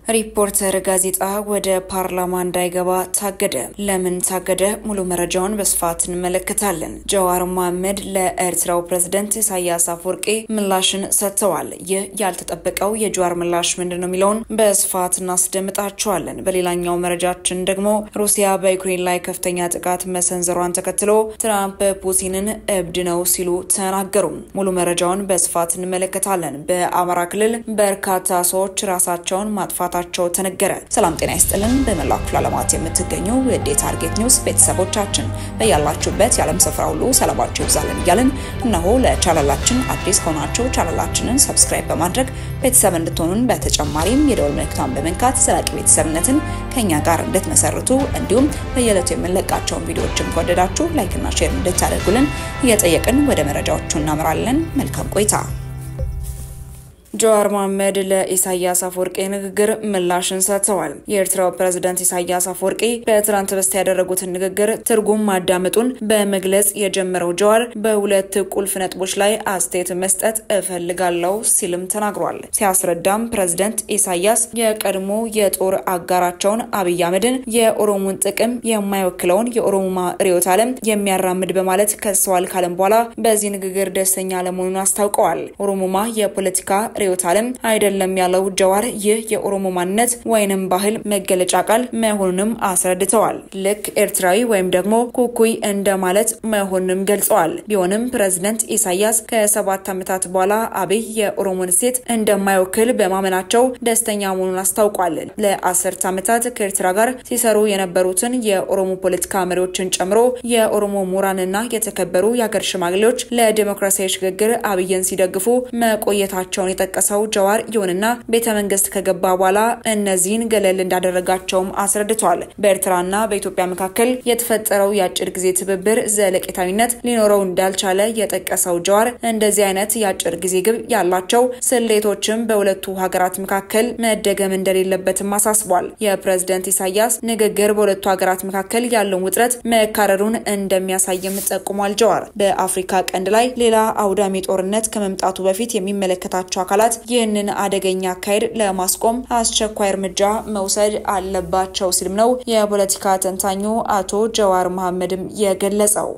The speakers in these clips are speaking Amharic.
ሪፖርተር ጋዜጣ ወደ ፓርላማ እንዳይገባ ታገደ። ለምን ታገደ? ሙሉ መረጃውን በስፋት እንመለከታለን። ጀዋር መሐመድ ለኤርትራው ፕሬዝዳንት ኢሳያስ አፈወርቂ ምላሽን ሰጥተዋል። ይህ ያልተጠበቀው የጀዋር ምላሽ ምንድነው የሚለውን በስፋት እናስደምጣችኋለን። በሌላኛው መረጃችን ደግሞ ሩሲያ በዩክሬን ላይ ከፍተኛ ጥቃት መሰንዘሯን ተከትሎ ትራምፕ ፑቲንን እብድ ነው ሲሉ ተናገሩ። ሙሉ መረጃውን በስፋት እንመለከታለን። በአማራ ክልል በርካታ ሰዎች ራሳቸውን ማጥፋት ተነገረ። ሰላም ጤና ይስጥልን። በመላው ክፍለ ዓለማት የምትገኙ የዴ ታርጌት ኒውስ ቤተሰቦቻችን በያላችሁበት የዓለም ስፍራ ሁሉ ሰላማችሁ ይብዛልን እያልን እነሆ ለቻናላችን አዲስ ሆናችሁ ቻናላችንን ሰብስክራይብ በማድረግ ቤተሰብ እንድትሆኑን በተጨማሪም የደወል ምልክቱን በመንካት ዘላቂ ቤተሰብነትን ከኛ ጋር እንድትመሰርቱ እንዲሁም በየዕለቱ የምንለቃቸውን ቪዲዮዎችን ከወደዳችሁ ላይክ እና ሼር እንድታደርጉልን እየጠየቅን ወደ መረጃዎቹ እናመራለን። መልካም ቆይታ። ጀዋር መሐመድ ለኢሳያስ አፈወርቂ ንግግር ምላሽን ሰጥተዋል። የኤርትራው ፕሬዝዳንት ኢሳያስ አፈወርቂ በትናንት በስቲያ ያደረጉትን ንግግር ትርጉም ማዳመጡን በመግለጽ የጀመረው ጀዋር በሁለት ቁልፍ ነጥቦች ላይ አስተያየት መስጠት እፈልጋለሁ ሲልም ተናግሯል። ሲያስረዳም ፕሬዝዳንት ኢሳያስ የቀድሞ የጦር አጋራቸውን አብይ አህመድን የኦሮሞን ጥቅም የማይወክለውን የኦሮሞማ ርዕዮተ ዓለም የሚያራምድ በማለት ከሰዋል ካለም በኋላ በዚህ ንግግር ደስተኛ ለመሆኑን አስታውቀዋል። ኦሮሞማ የፖለቲካ ርዕዮተ ዓለም አይደለም ያለው ጀዋር ይህ የኦሮሞ ማንነት ወይንም ባህል መገለጫ ቃል መሆኑንም አስረድተዋል። ልክ ኤርትራዊ ወይም ደግሞ ኩኩይ እንደማለት መሆኑንም ገልጸዋል። ቢሆንም ፕሬዝዳንት ኢሳያስ ከ7 ዓመታት በኋላ አብይ የኦሮሞን ሴት እንደማይወክል በማመናቸው ደስተኛ መሆኑን አስታውቋል። ለ10 ዓመታት ከኤርትራ ጋር ሲሰሩ የነበሩትን የኦሮሞ ፖለቲካ መሪዎችን ጨምሮ የኦሮሞ ምሁራንና የተከበሩ የሀገር ሽማግሌዎች ለዲሞክራሲያዊ ሽግግር አብይን ሲደግፉ መቆየታቸውን የጠቀሰው ጀዋር ይሁንና ቤተ መንግስት ከገባ በኋላ እነዚህን ገለል እንዳደረጋቸውም አስረድቷል። በኤርትራና በኢትዮጵያ መካከል የተፈጠረው የአጭር ጊዜ ትብብር ዘለቄታዊነት ሊኖረው እንዳልቻለ የጠቀሰው ጀዋር እንደዚህ አይነት የአጭር ጊዜ ግብ ያላቸው ስሌቶችም በሁለቱ ሀገራት መካከል መደገም እንደሌለበትም አሳስቧል። የፕሬዝዳንት ኢሳያስ ንግግር በሁለቱ ሀገራት መካከል ያለውን ውጥረት መካረሩን እንደሚያሳይም ጠቁሟል። ጀዋር በአፍሪካ ቀንድ ላይ ሌላ አውዳሚ ጦርነት ከመምጣቱ በፊት የሚመለከታቸው አካላት ይህንን አደገኛ አካሄድ ለማስቆም አስቸኳይ እርምጃ መውሰድ አለባቸው ሲልም ነው የፖለቲካ ተንታኙ አቶ ጀዋር መሐመድም የገለጸው።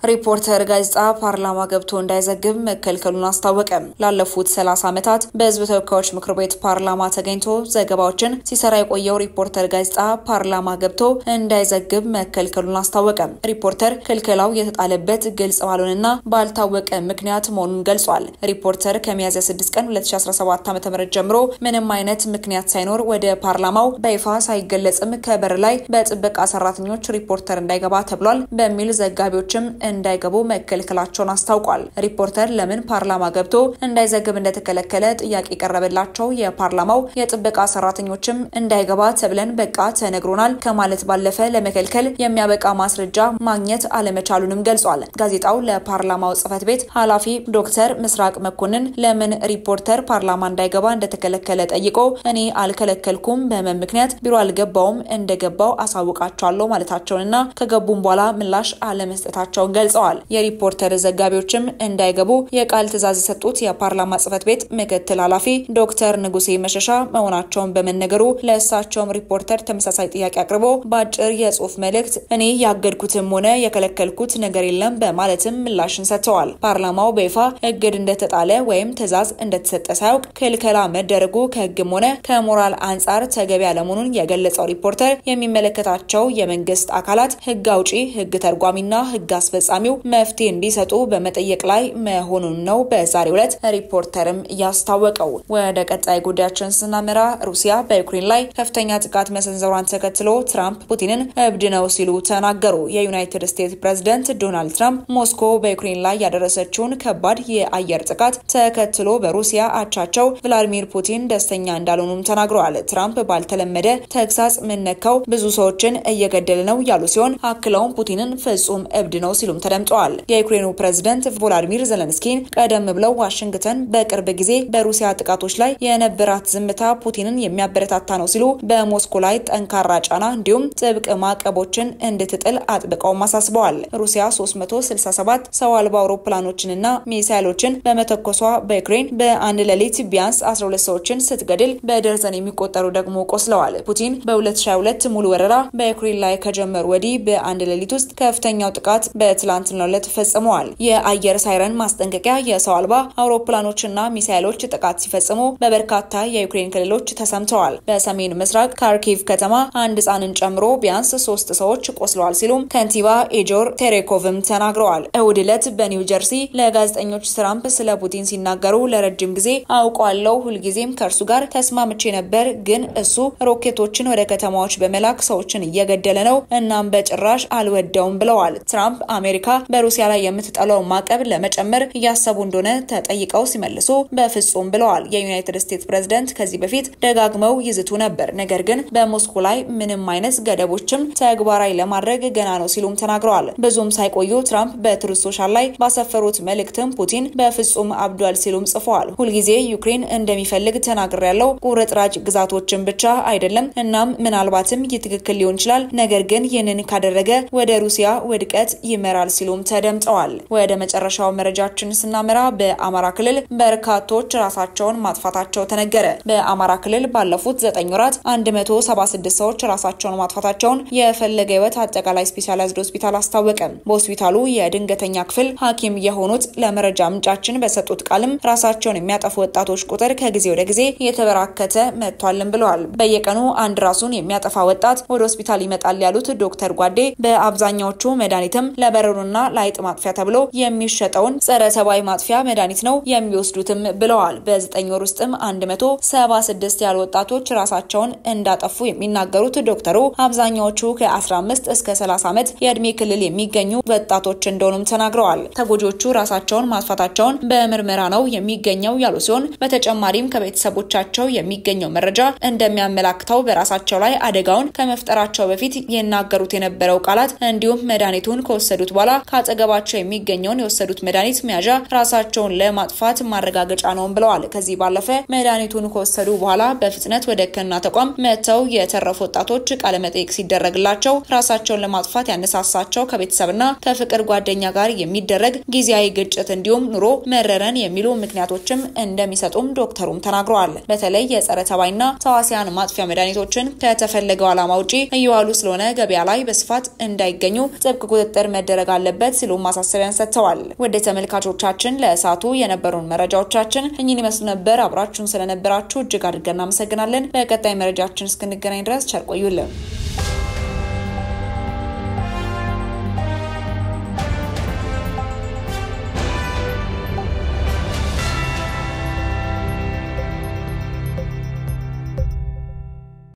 ሪፖርተር ጋዜጣ ፓርላማ ገብቶ እንዳይዘግብ መከልከሉን አስታወቀ። ላለፉት 30 ዓመታት በህዝብ ተወካዮች ምክር ቤት ፓርላማ ተገኝቶ ዘገባዎችን ሲሰራ የቆየው ሪፖርተር ጋዜጣ ፓርላማ ገብቶ እንዳይዘግብ መከልከሉን አስታወቀ። ሪፖርተር ክልከላው የተጣለበት ግልጽ ባልሆነና ባልታወቀ ምክንያት መሆኑን ገልጿል። ሪፖርተር ከሚያዝያ 6 ቀን 2017 ዓ.ም ጀምሮ ምንም አይነት ምክንያት ሳይኖር ወደ ፓርላማው በይፋ ሳይገለጽም ከበር ላይ በጥበቃ ሰራተኞች ሪፖርተር እንዳይገባ ተብሏል በሚል ዘጋቢዎችም እንዳይገቡ መከልከላቸውን አስታውቋል። ሪፖርተር ለምን ፓርላማ ገብቶ እንዳይዘግብ እንደተከለከለ ጥያቄ ቀረበላቸው። የፓርላማው የጥበቃ ሰራተኞችም እንዳይገባ ተብለን በቃ ተነግሮናል ከማለት ባለፈ ለመከልከል የሚያበቃ ማስረጃ ማግኘት አለመቻሉንም ገልጿል። ጋዜጣው ለፓርላማው ጽህፈት ቤት ኃላፊ ዶክተር ምስራቅ መኮንን ለምን ሪፖርተር ፓርላማ እንዳይገባ እንደተከለከለ ጠይቆ እኔ አልከለከልኩም፣ በመን ምክንያት ቢሮ አልገባውም፣ እንደገባው አሳውቃቸዋለሁ ማለታቸውንና ከገቡም በኋላ ምላሽ አለመስጠታቸውን ገልጸዋል። የሪፖርተር ዘጋቢዎችም እንዳይገቡ የቃል ትዕዛዝ የሰጡት የፓርላማ ጽህፈት ቤት ምክትል ኃላፊ ዶክተር ንጉሴ መሸሻ መሆናቸውን በመነገሩ ለእሳቸውም ሪፖርተር ተመሳሳይ ጥያቄ አቅርቦ በአጭር የጽሁፍ መልእክት እኔ ያገድኩትም ሆነ የከለከልኩት ነገር የለም በማለትም ምላሽን ሰጥተዋል። ፓርላማው በይፋ እግድ እንደተጣለ ወይም ትዕዛዝ እንደተሰጠ ሳያውቅ ክልከላ መደረጉ ከህግም ሆነ ከሞራል አንጻር ተገቢ አለመሆኑን የገለጸው ሪፖርተር የሚመለከታቸው የመንግስት አካላት ህግ አውጪ፣ ህግ ተርጓሚና ህግ አስፈጻሚው መፍትሄ እንዲሰጡ በመጠየቅ ላይ መሆኑን ነው በዛሬው ዕለት ሪፖርተርም ያስታወቀው። ወደ ቀጣይ ጉዳያችን ስናመራ ሩሲያ በዩክሬን ላይ ከፍተኛ ጥቃት መሰንዘሯን ተከትሎ ትራምፕ ፑቲንን እብድ ነው ሲሉ ተናገሩ። የዩናይትድ ስቴትስ ፕሬዝዳንት ዶናልድ ትራምፕ ሞስኮ በዩክሬን ላይ ያደረሰችውን ከባድ የአየር ጥቃት ተከትሎ በሩሲያ አቻቸው ቭላዲሚር ፑቲን ደስተኛ እንዳልሆኑም ተናግረዋል። ትራምፕ ባልተለመደ ተግሳጽ ምነካው ብዙ ሰዎችን እየገደለ ነው ያሉ ሲሆን አክለውም ፑቲንን ፍጹም እብድ ነው ሲሉ ሲሉም ተደምጠዋል። የዩክሬኑ ፕሬዝዳንት ቮሎዲሚር ዜሌንስኪ ቀደም ብለው ዋሽንግተን በቅርብ ጊዜ በሩሲያ ጥቃቶች ላይ የነበራት ዝምታ ፑቲንን የሚያበረታታ ነው ሲሉ በሞስኮ ላይ ጠንካራ ጫና እንዲሁም ጥብቅ ማዕቀቦችን እንድትጥል አጥብቀው አሳስበዋል። ሩሲያ 367 ሰው አልባ አውሮፕላኖችንና ሚሳይሎችን በመተኮሷ በዩክሬን በአንድ ሌሊት ቢያንስ 12 ሰዎችን ስትገድል በደርዘን የሚቆጠሩ ደግሞ ቆስለዋል። ፑቲን በ2022 ሙሉ ወረራ በዩክሬን ላይ ከጀመሩ ወዲህ በአንድ ሌሊት ውስጥ ከፍተኛው ጥቃት በትላንትናው ዕለት ፈጽመዋል። የአየር ሳይረን ማስጠንቀቂያ የሰው አልባ አውሮፕላኖችና ሚሳይሎች ጥቃት ሲፈጽሙ በበርካታ የዩክሬን ክልሎች ተሰምተዋል። በሰሜን ምስራቅ ካርኪቭ ከተማ አንድ ሕፃንን ጨምሮ ቢያንስ 3 ሰዎች ቆስለዋል ሲሉ ከንቲባ ኢጆር ቴሬኮቭም ተናግረዋል። እሁድ ዕለት በኒው ጀርሲ ለጋዜጠኞች ትራምፕ ስለ ፑቲን ሲናገሩ ለረጅም ጊዜ አውቀዋለሁ፣ ሁልጊዜም ከእርሱ ጋር ተስማምቼ ነበር፣ ግን እሱ ሮኬቶችን ወደ ከተማዎች በመላክ ሰዎችን እየገደለ ነው፣ እናም በጭራሽ አልወደውም ብለዋል። ትራምፕ አሜሪካ በሩሲያ ላይ የምትጠለው ማዕቀብ ለመጨመር እያሰቡ እንደሆነ ተጠይቀው ሲመልሱ በፍጹም ብለዋል። የዩናይትድ ስቴትስ ፕሬዝዳንት ከዚህ በፊት ደጋግመው ይዝቱ ነበር፣ ነገር ግን በሞስኮ ላይ ምንም አይነት ገደቦችም ተግባራዊ ለማድረግ ገና ነው ሲሉም ተናግረዋል። ብዙም ሳይቆዩ ትራምፕ በትሩዝ ሶሻል ላይ ባሰፈሩት መልእክትም ፑቲን በፍጹም አብዷል ሲሉም ጽፈዋል። ሁልጊዜ ዩክሬን እንደሚፈልግ ተናግሬያለሁ፣ ቁርጥራጭ ግዛቶችን ብቻ አይደለም፣ እናም ምናልባትም ይህ ትክክል ሊሆን ይችላል፣ ነገር ግን ይህንን ካደረገ ወደ ሩሲያ ውድቀት ይመራል ሲሉም ተደምጠዋል። ወደ መጨረሻው መረጃችን ስናመራ በአማራ ክልል በርካቶች ራሳቸውን ማጥፋታቸው ተነገረ። በአማራ ክልል ባለፉት 9 ወራት 176 ሰዎች ራሳቸውን ማጥፋታቸውን የፈለገ ህይወት አጠቃላይ ስፔሻላይዝድ ሆስፒታል አስታወቀ። በሆስፒታሉ የድንገተኛ ክፍል ሐኪም የሆኑት ለመረጃ ምንጫችን በሰጡት ቃልም ራሳቸውን የሚያጠፉ ወጣቶች ቁጥር ከጊዜ ወደ ጊዜ እየተበራከተ መጥቷልም ብለዋል። በየቀኑ አንድ ራሱን የሚያጠፋ ወጣት ወደ ሆስፒታል ይመጣል ያሉት ዶክተር ጓዴ በአብዛኛዎቹ መድኃኒትም ለበረሮና ለአይጥ ማጥፊያ ተብሎ የሚሸጠውን ጸረ ተባይ ማጥፊያ መድኃኒት ነው የሚወስዱትም ብለዋል። በ9 ወር ውስጥም 176 ያሉ ወጣቶች ራሳቸውን እንዳጠፉ የሚናገሩት ዶክተሩ አብዛኛዎቹ ከ15 እስከ 30 ዓመት የእድሜ ክልል የሚገኙ ወጣቶች እንደሆኑም ተናግረዋል። ተጎጂዎቹ ራሳቸውን ማጥፋታቸውን በምርመራ ነው የሚገኘው ያሉ ሲሆን በተጨማሪም ከቤተሰቦቻቸው የሚገኘው መረጃ እንደሚያመላክተው በራሳቸው ላይ አደጋውን ከመፍጠራቸው በፊት የናገሩት የነበረው ቃላት እንዲሁም መድኃኒቱን ከወሰዱት በኋላ ካጠገባቸው የሚገኘውን የወሰዱት መድኃኒት መያዣ ራሳቸውን ለማጥፋት ማረጋገጫ ነው ብለዋል። ከዚህ ባለፈ መድኃኒቱን ከወሰዱ በኋላ በፍጥነት ወደ ሕክምና ተቋም መተው የተረፉ ወጣቶች ቃለ መጠይቅ ሲደረግላቸው ራሳቸውን ለማጥፋት ያነሳሳቸው ከቤተሰብና ከፍቅር ጓደኛ ጋር የሚደረግ ጊዜያዊ ግጭት እንዲሁም ኑሮ መረረን የሚሉ ምክንያቶችም እንደሚሰጡም ዶክተሩም ተናግረዋል። በተለይ የጸረ ተባይና ተዋሲያን ማጥፊያ መድኃኒቶችን ከተፈለገው ዓላማ ውጪ እየዋሉ ስለሆነ ገበያ ላይ በስፋት እንዳይገኙ ጥብቅ ቁጥጥር መደረግ አለበት ሲሉ ማሳሰቢያን ሰጥተዋል። ወደ ተመልካቾቻችን ለእሳቱ የነበሩን መረጃዎቻችን እኚህን ይመስሉ ነበር። አብራችሁን ስለነበራችሁ እጅግ አድርገን እናመሰግናለን። በቀጣይ መረጃችን እስክንገናኝ ድረስ ቸር ቆዩልን።